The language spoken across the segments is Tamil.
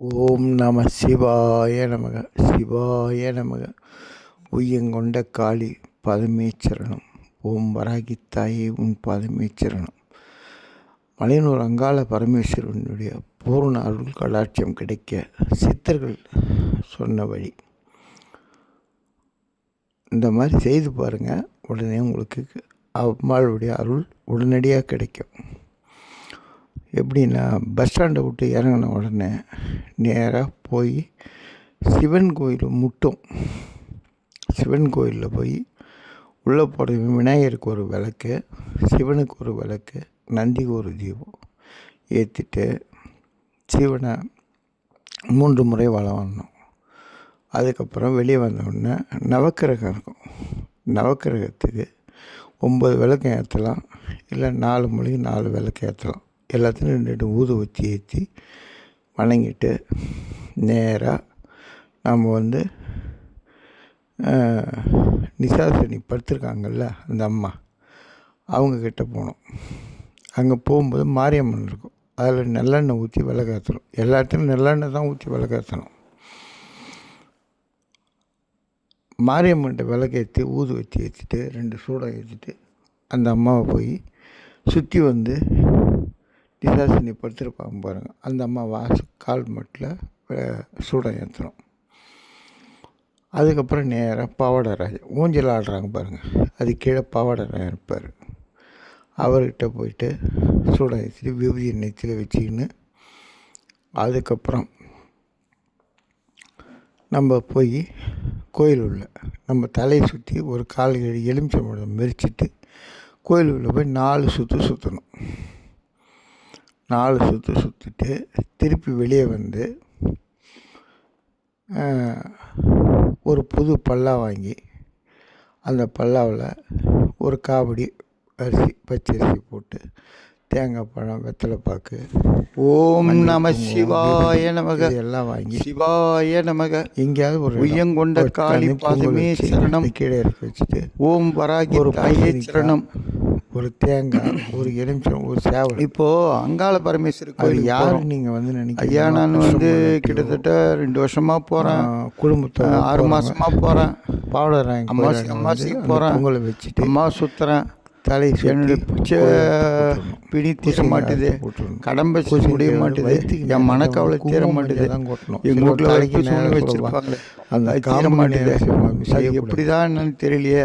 ஓம் நம சிவாய நமக. சிவாய நமக. உய்யங்கொண்ட காளி பதமே சரணம். ஓம் வராகி தாயே உன் பதமே சரணம். மலையனூர் அங்காள பரமேஸ்வரனுடைய பூர்ண அருள் கடாட்சியம் கிடைக்க சித்தர்கள் சொன்ன வழி. இந்த மாதிரி செய்து பாருங்கள், உடனே உங்களுக்கு அம்மாளுடைய அருள் உடனடியாக கிடைக்கும். எப்படின்னா, பஸ் ஸ்டாண்டை விட்டு இறங்கின உடனே நேராக போய் சிவன் கோயில் முட்டும். சிவன் கோயிலில் போய் உள்ளே போகிற விநாயகருக்கு ஒரு விளக்கு, சிவனுக்கு ஒரு விளக்கு, நந்திக்கு ஒரு தீபம் ஏற்றிட்டு சிவனை 3 முறை வலம் வரணும். அதுக்கப்புறம் வெளியே வந்தோடனே நவக்கிரகம் இருக்கும். நவக்கிரகத்துக்கு 9 விளக்கு ஏற்றலாம், இல்லை 4 மணிக்கு 4 விளக்கு ஏற்றலாம். எல்லாத்துலையும் 2 ஊதுவத்தி ஏற்றி வணங்கிட்டு நேராக நம்ம நிசாசினி படுத்திருக்காங்கல்ல அந்த அம்மா, அவங்கக்கிட்ட போகணும். அங்கே போகும்போது மாரியம்மன் இருக்கும். அதில் நல்லெண்ணெய் ஊற்றி விளக்கேற்றணும். எல்லாத்துலையும் நல்லெண்ணெய் தான் ஊற்றி விளக்கேற்றணும். மாரியம்மன்கிட்ட விளக்கேற்றி ஊதுவத்தி ஏற்றிட்டு 2 சூடம் ஏற்றிட்டு அந்த அம்மாவை போய் சுற்றி நிசாசினி படுத்திருப்பாங்க பாருங்கள், அந்த அம்மா கால் மட்டில் சூடம் ஏற்றணும். அதுக்கப்புறம் நேராக பாவாடராஜன் ஊஞ்சல் ஆடுறாங்க பாருங்கள், அது கீழே பாவாடராஜன் இருப்பார். அவர்கிட்ட போயிட்டு சூடம் ஏற்றிட்டு விபூதி நெத்தியில் வச்சுக்கின்னு அதுக்கப்புறம் நம்ம போய் கோயில் உள்ள நம்ம தலையை சுற்றி ஒரு கால் எலுமிச்சம்பழம் மெரிச்சிட்டு கோயில் உள்ள போய் 4 சுற்று சுற்றணும். 4 சுற்று சுற்றிட்டு திருப்பி வெளியே ஒரு புது பல்லா வாங்கி அந்த பல்லாவில் ஒரு காவடி அரிசி, பச்சரிசி போட்டு தேங்காய் பழம், வெத்தலை பாக்கு, ஓம் நம சிவாய நமக எல்லாம் வாங்கி சிவாய நமக எங்கேயாவது ஒரு உய்யங்கொண்ட காளி பாதமே சரணம் கீழே இறக்கி வச்சுட்டு ஓம் வராகி ஒரு தாயே சரணம், ஒரு தேங்காய், ஒரு எலுமிச்சம், ஒரு சேவல். இப்போது அங்காள பரமேஸ்வரர் கோயில் யார் நீங்கள் நினைக்கிறீங்க? ஐயா, நான் கிட்டத்தட்ட 2 வருஷமாக போகிறேன். குடும்பத்தை 6 மாதமாக போகிறேன். பாவலராயன் அம்மாசிக்கு போகிறேன். பொங்கலை வச்சுட்டு அம்மா சுற்றுறேன். தலை என்னுடைய பிச்சை பிடி தீர மாட்டுது, கடம்பை முடிய மாட்டுது, என் மனக்கவலை தீர மாட்டுது. எங்கள் வீட்டில் வச்சுருப்பாங்களே அந்த தீர மாட்டுது. அது எப்படி தான் என்னன்னு தெரியலையே.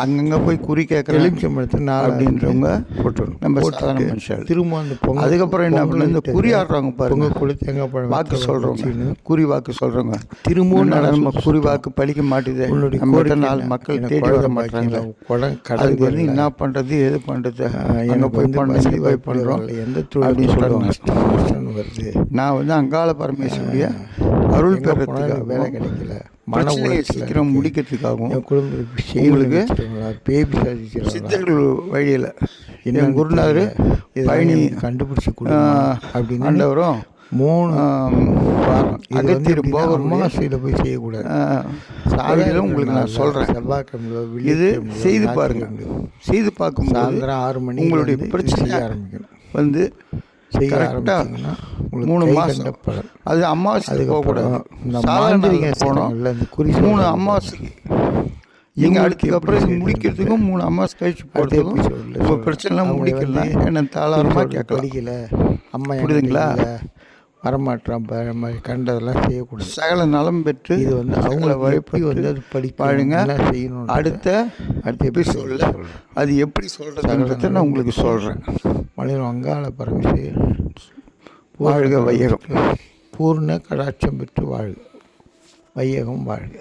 அங்கங்கே போய் குறி கேட்குற எலுமிச்சம்பழத்தை 4 அப்படின்றவங்க போட்டுருணும். நம்ம சாதாரண மனுஷன் திரும்ப அந்த பொங்கல். அதுக்கப்புறம் என்ன பண்ண, இந்த குறி ஆடுறவங்க பாருங்க, தேங்காய் பழம் வாக்கு சொல்கிறவங்க, குறி வாக்கு சொல்கிறவங்க திரும்பவும் நம்ம குறி வாக்கு பழிக்க மாட்டுது. நம்மகிட்ட 4 மக்கள் தேடி வர மாட்டாங்களே. அதுக்கு என்ன பண்ணுறது, எது பண்ணுறது, எங்கே போய் பண்ணி போய் பண்ணுறோம், எந்த தொழில் சொல்லுவாங்க வருது. நான் அங்காள பரமேஸ்வரிய அருள் பெறத்துக்காக வேலை கிடைக்கல, மன சீக்கிரம் முடிக்கிறதுக்காகவும் உங்களுக்கு பேபி சித்தர்கள் வழியில் என் குருநாதர் பயணி கண்டுபிடிச்சி அப்படின்னு ஆண்டவரும் 3 வாரம் அகத்தியர் போக அமாவாசையில் போய் செய்யக்கூடாது. சாலையில் உங்களுக்கு நான் சொல்கிறேன், செவ்வாய்க்கிழமை இது செய்து பாருங்கள். செய்து பார்க்கும் சாயந்தரம் 6 மணி உங்களுடைய பிரச்சனை ஆரம்பிக்கணும். செய்ய ஆரம்பிச்சிங்கன்னா 3 மாதம் அது அமாவாசைக்கு போகக்கூடாது. சாதாரண போனோம் இல்லை, இந்த குறி 3 அமாவாசைக்கு எங்கள் அடுத்ததுக்கப்புறம் இது முடிக்கிறதுக்கும் 3 அமாவாசை கழிச்சு போகிறதுக்கும் உங்கள் பிரச்சனைலாம் முடிக்கலாம். என்ன தாளாரமாக கேட்கல. அம்மா புரியுதுங்களா? வரமாட்டான் கண்டதெல்லாம் செய்யக்கூடாது. சகல நலம் பெற்று இது அவங்கள வழிபடி அது படிப்பாழுங்க செய்யணும். அடுத்த எபிசோடில் அது எப்படி சொல்கிறதுன்றதை நான் உங்களுக்கு சொல்கிறேன். மலையில் அங்காள பரமேஸ்வரன் வாழ்க வையகம், பூர்ண கடாட்சம் பெற்று வாழ்க வையகம் வாழ்க.